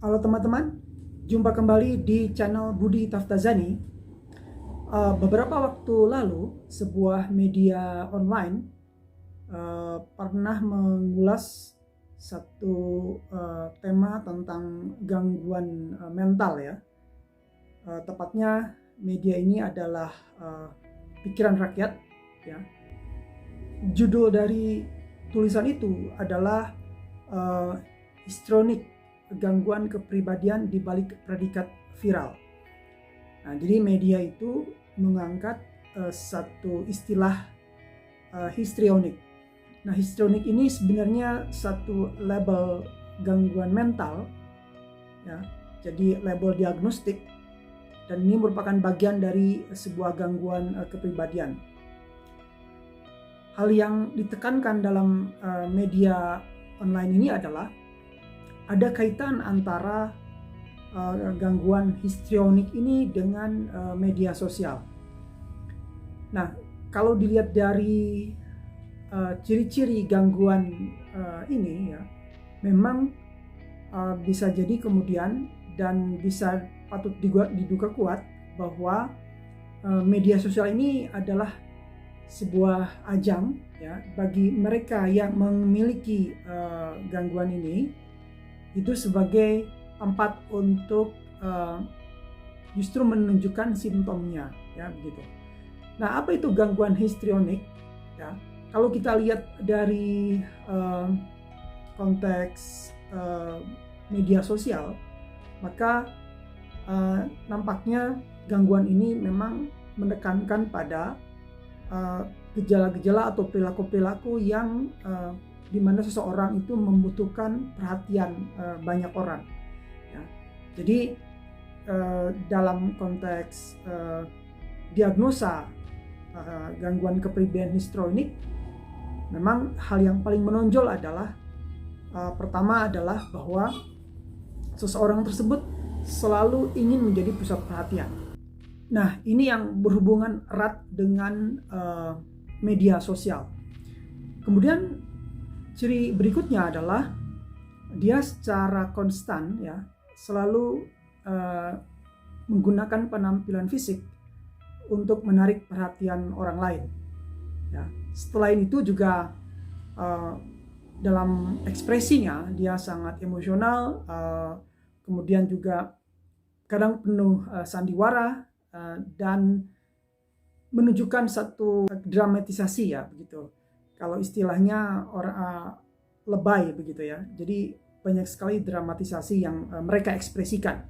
Halo teman-teman, jumpa kembali di channel Budi Taftazani. Beberapa waktu lalu, sebuah media online pernah mengulas satu tema tentang gangguan mental ya. Tepatnya media ini adalah Pikiran Rakyat ya. Judul dari tulisan itu adalah histrionik, gangguan kepribadian di balik predikat viral. Nah, jadi media itu mengangkat satu istilah histrionik. Nah, histrionik ini sebenarnya satu label gangguan mental, ya. Jadi label diagnostik, dan ini merupakan bagian dari sebuah gangguan kepribadian. Hal yang ditekankan dalam media online ini adalah ada kaitan antara gangguan histrionik ini dengan media sosial. Nah, kalau dilihat dari ciri-ciri gangguan ini ya, memang bisa jadi kemudian dan bisa patut diduga kuat bahwa media sosial ini adalah sebuah ajang ya bagi mereka yang memiliki gangguan ini, itu sebagai tempat untuk justru menunjukkan simptomnya ya begitu. Nah, apa itu gangguan histrionik ya? Kalau kita lihat dari konteks media sosial, maka nampaknya gangguan ini memang menekankan pada gejala-gejala atau perilaku-perilaku yang di mana seseorang itu membutuhkan perhatian banyak orang. Ya. Jadi dalam konteks diagnosa gangguan kepribadian histrionik, memang hal yang paling menonjol adalah pertama adalah bahwa seseorang tersebut selalu ingin menjadi pusat perhatian. Nah, ini yang berhubungan erat dengan media sosial. Kemudian ciri berikutnya adalah dia secara konstan ya selalu menggunakan penampilan fisik untuk menarik perhatian orang lain. Ya. Setelah itu juga dalam ekspresinya dia sangat emosional, kemudian juga kadang penuh sandiwara dan menunjukkan satu dramatisasi ya begitu. Kalau istilahnya orang lebay begitu ya. Jadi banyak sekali dramatisasi yang mereka ekspresikan.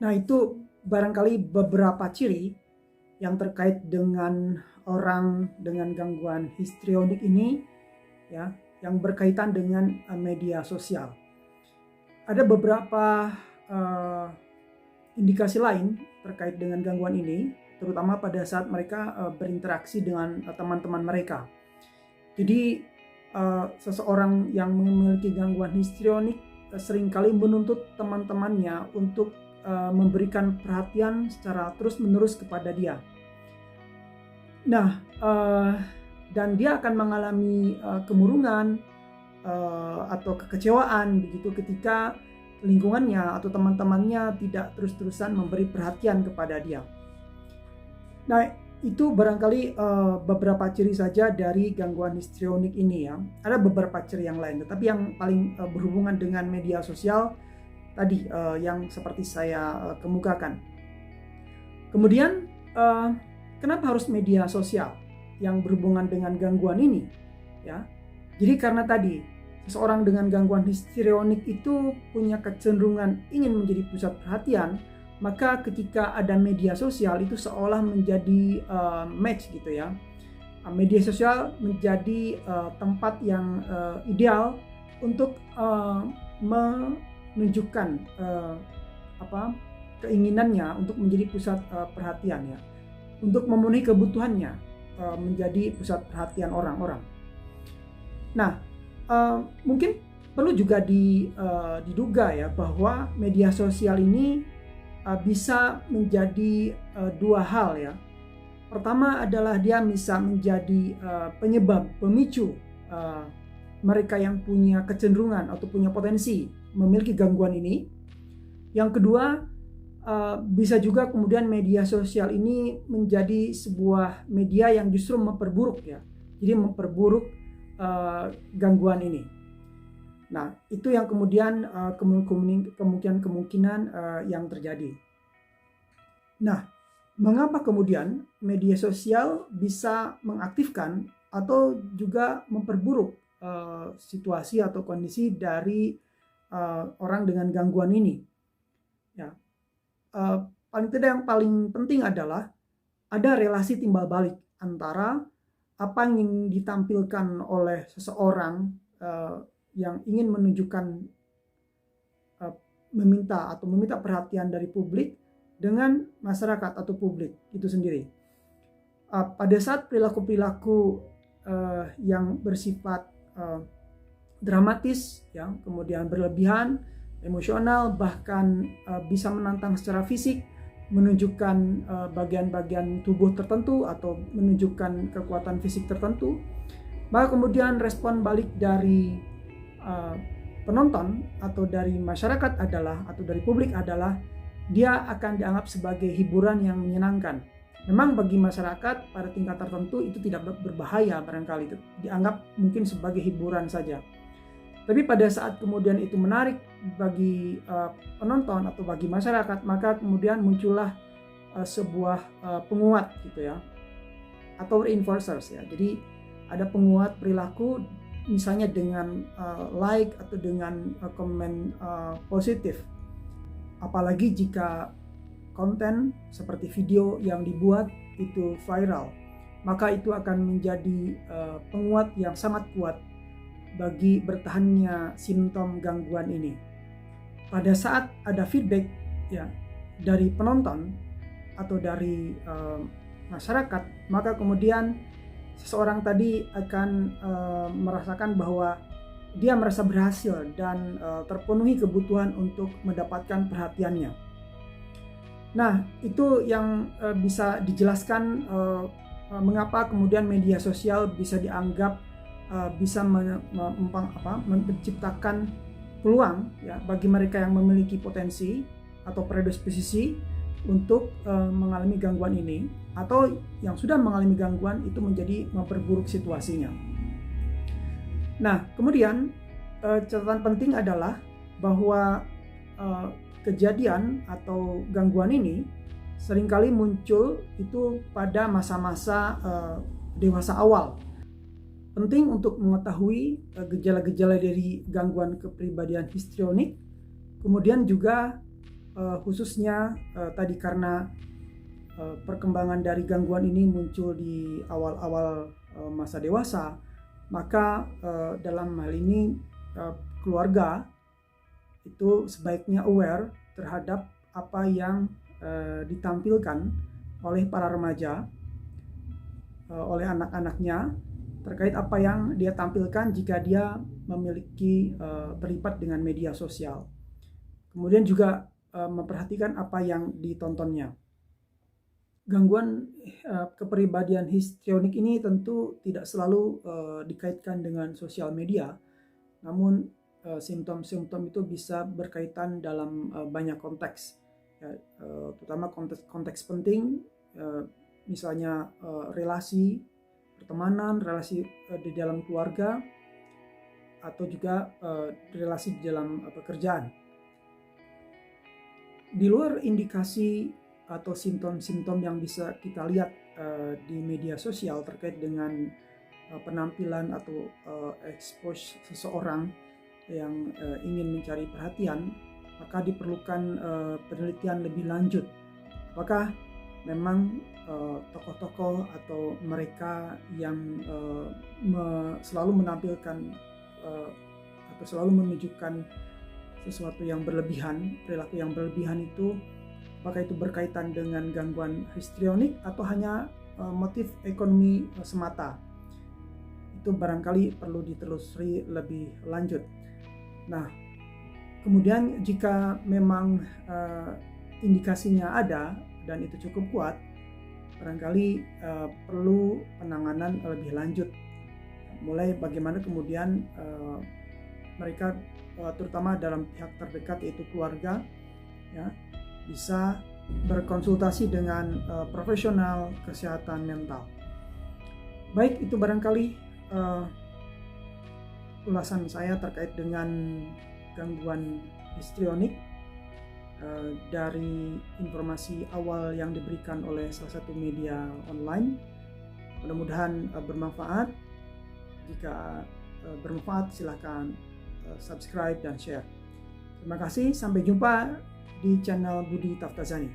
Nah, itu barangkali beberapa ciri yang terkait dengan orang dengan gangguan histrionik ini ya, yang berkaitan dengan media sosial. Ada beberapa indikasi lain terkait dengan gangguan ini, terutama pada saat mereka berinteraksi dengan teman-teman mereka. Jadi seseorang yang memiliki gangguan histrionik seringkali menuntut teman-temannya untuk memberikan perhatian secara terus-menerus kepada dia. Nah, dan dia akan mengalami kemurungan atau kekecewaan begitu ketika lingkungannya atau teman-temannya tidak terus-terusan memberi perhatian kepada dia. Nah, itu barangkali beberapa ciri saja dari gangguan histrionik ini ya. Ada beberapa ciri yang lain, tetapi yang paling berhubungan dengan media sosial tadi yang seperti saya kemukakan. Kemudian kenapa harus media sosial yang berhubungan dengan gangguan ini? Ya, jadi karena tadi seseorang dengan gangguan histrionik itu punya kecenderungan ingin menjadi pusat perhatian, maka ketika ada media sosial itu seolah menjadi match gitu ya. Media sosial menjadi tempat yang ideal untuk menunjukkan keinginannya untuk menjadi pusat perhatian ya, untuk memenuhi kebutuhannya menjadi pusat perhatian orang-orang. Nah, mungkin perlu juga diduga ya bahwa media sosial ini bisa menjadi dua hal ya. Pertama adalah dia bisa menjadi penyebab, pemicu mereka yang punya kecenderungan atau punya potensi memiliki gangguan ini. Yang kedua, bisa juga kemudian media sosial ini menjadi sebuah media yang justru memperburuk ya. Jadi memperburuk gangguan ini. Nah, itu yang kemudian kemungkinan yang terjadi. Nah, mengapa kemudian media sosial bisa mengaktifkan atau juga memperburuk situasi atau kondisi dari orang dengan gangguan ini? Ya, paling tidak yang paling penting adalah ada relasi timbal balik antara apa yang ditampilkan oleh seseorang yang ingin menunjukkan meminta perhatian dari publik dengan masyarakat atau publik itu sendiri. Pada saat perilaku-perilaku yang bersifat dramatis, ya, kemudian berlebihan, emosional, bahkan bisa menantang secara fisik, menunjukkan bagian-bagian tubuh tertentu atau menunjukkan kekuatan fisik tertentu, maka kemudian respon balik dari penonton atau dari masyarakat adalah, atau dari publik adalah, dia akan dianggap sebagai hiburan yang menyenangkan. Memang bagi masyarakat pada tingkat tertentu itu tidak berbahaya, barangkali itu dianggap mungkin sebagai hiburan saja. Tapi pada saat kemudian itu menarik bagi penonton atau bagi masyarakat, maka kemudian muncullah sebuah penguat gitu ya, atau reinforcers ya. Jadi ada penguat perilaku, misalnya dengan like atau dengan komen positif. Apalagi jika konten seperti video yang dibuat itu viral, maka itu akan menjadi penguat yang sangat kuat bagi bertahannya simptom gangguan ini. Pada saat ada feedback ya dari penonton atau dari masyarakat, maka kemudian seseorang tadi akan merasakan bahwa dia merasa berhasil dan terpenuhi kebutuhan untuk mendapatkan perhatiannya. Nah, itu yang bisa dijelaskan mengapa kemudian media sosial bisa dianggap bisa menciptakan peluang ya bagi mereka yang memiliki potensi atau predisposisi untuk mengalami gangguan ini, atau yang sudah mengalami gangguan itu menjadi memperburuk situasinya. Nah, kemudian catatan penting adalah bahwa kejadian atau gangguan ini seringkali muncul itu pada masa-masa dewasa awal. Penting untuk mengetahui gejala-gejala dari gangguan kepribadian histrionik, kemudian juga khususnya tadi karena perkembangan dari gangguan ini muncul di awal-awal masa dewasa, maka dalam hal ini keluarga itu sebaiknya aware terhadap apa yang ditampilkan oleh para remaja, oleh anak-anaknya, terkait apa yang dia tampilkan jika dia memiliki berlipat dengan media sosial. Kemudian juga memperhatikan apa yang ditontonnya. Gangguan kepribadian histrionik ini tentu tidak selalu dikaitkan dengan sosial media, namun simptom-simptom itu bisa berkaitan dalam banyak konteks, ya, terutama konteks penting, misalnya relasi pertemanan, relasi di dalam keluarga, atau juga relasi di dalam pekerjaan. Di luar indikasi atau simptom-simptom yang bisa kita lihat di media sosial terkait dengan penampilan atau expose seseorang yang ingin mencari perhatian, maka diperlukan penelitian lebih lanjut. Apakah memang tokoh-tokoh atau mereka yang selalu menampilkan atau selalu menunjukkan sesuatu yang berlebihan, perilaku yang berlebihan itu, apakah itu berkaitan dengan gangguan histrionik atau hanya motif ekonomi semata? Itu barangkali perlu ditelusuri lebih lanjut. Nah, kemudian jika memang indikasinya ada dan itu cukup kuat, barangkali perlu penanganan lebih lanjut. mulai bagaimana kemudian mereka terutama dalam pihak terdekat yaitu keluarga ya bisa berkonsultasi dengan profesional kesehatan mental. Baik, itu barangkali ulasan saya terkait dengan gangguan histrionik dari informasi awal yang diberikan oleh salah satu media online. Mudah-mudahan bermanfaat. Jika bermanfaat silakan subscribe dan share. Terima kasih, sampai jumpa di channel Budi Taftazani.